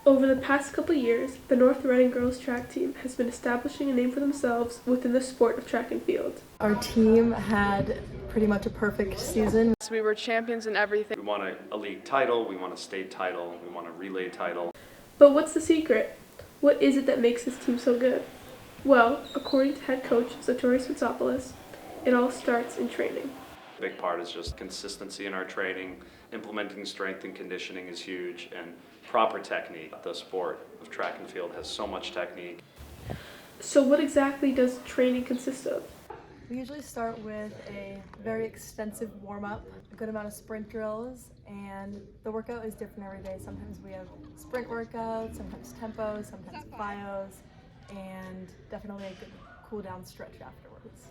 Over the past couple years, the North Reading girls track team has been establishing a name for themselves within the sport of track and field. Our team had pretty much a perfect season. So we were champions in everything. We won a league title, we won a state title, we won a relay title. But what's the secret? What is it that makes this team so good? Well, according to head coach Zatoris Mitsopoulos, it all starts in training. A big part is just consistency in our training. Implementing strength and conditioning is huge, and proper technique. The sport of track and field has so much technique. So what exactly does training consist of? We usually start with a very extensive warm-up, a good amount of sprint drills, and the workout is different every day. Sometimes we have sprint workouts, sometimes tempos, sometimes bios, and definitely a good cool-down stretch afterwards.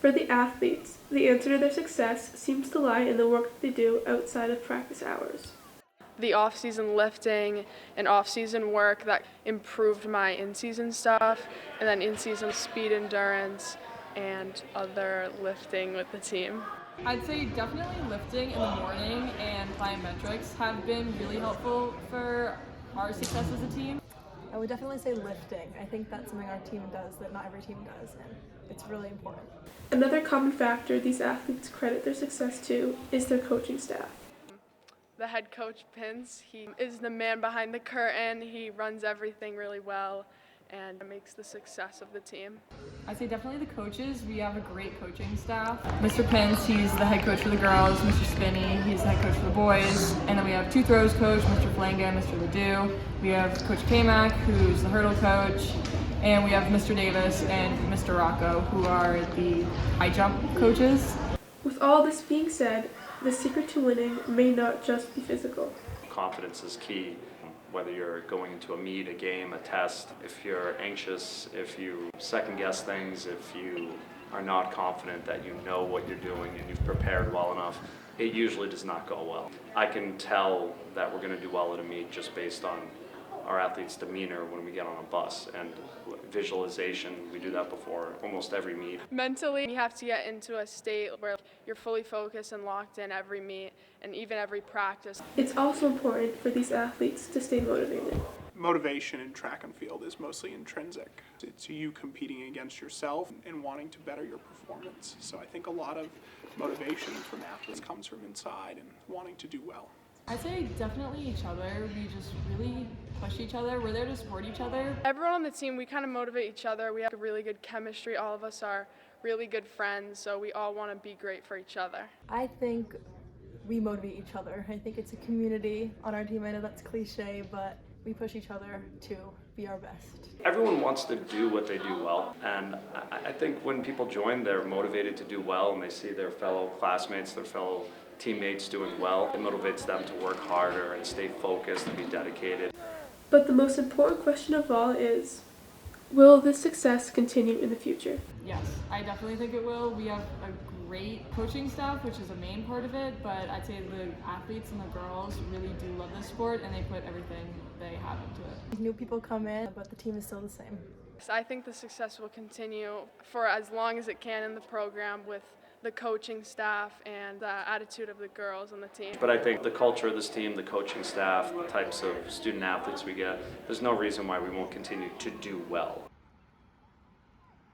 For the athletes, the answer to their success seems to lie in the work that they do outside of practice hours. The off-season lifting and off-season work that improved my in-season stuff, and then in-season speed endurance and other lifting with the team. I'd say definitely lifting in the morning and plyometrics have been really helpful for our success as a team. I would definitely say lifting. I think that's something our team does that not every team does, and it's really important. Another common factor these athletes credit their success to is their coaching staff. The head coach, Pins, he is the man behind the curtain. He runs everything really well and makes the success of the team. I'd say definitely the coaches. We have a great coaching staff. Mr. Pence, he's the head coach for the girls. Mr. Spinney, he's the head coach for the boys. And then we have two throws coach, Mr. Flanga, Mr. Ledoux. We have Coach Kamak, who's the hurdle coach. And we have Mr. Davis and Mr. Rocco, who are the high jump coaches. With all this being said, the secret to winning may not just be physical. Confidence is key. Whether you're going into a meet, a game, a test, if you're anxious, if you second guess things, if you are not confident that you know what you're doing and you've prepared well enough, it usually does not go well. I can tell that we're going to do well at a meet just based on our athletes' demeanor when we get on a bus, and visualization. We do that before almost every meet. Mentally, you have to get into a state where you're fully focused and locked in every meet and even every practice. It's also important for these athletes to stay motivated. Motivation in track and field is mostly intrinsic. It's you competing against yourself and wanting to better your performance. So I think a lot of motivation from athletes comes from inside and wanting to do well. I'd say definitely each other. We just really push each other. We're there to support each other. Everyone on the team, we kind of motivate each other. We have a really good chemistry. All of us are really good friends, so we all want to be great for each other. I think we motivate each other. I think it's a community on our team. I know that's cliche, but we push each other to be our best. Everyone wants to do what they do well, and I think when people join, they're motivated to do well, and they see their fellow classmates, their fellow teammates doing well. It motivates them to work harder and stay focused and be dedicated. But the most important question of all is, will this success continue in the future? Yes, I definitely think it will. We have a great coaching staff, which is a main part of it, but I'd say the athletes and the girls really do love this sport and they put everything they have into it. New people come in, but the team is still the same. So I think the success will continue for as long as it can in the program with the coaching staff and the attitude of the girls on the team. But I think the culture of this team, the coaching staff, the types of student athletes we get, there's no reason why we won't continue to do well.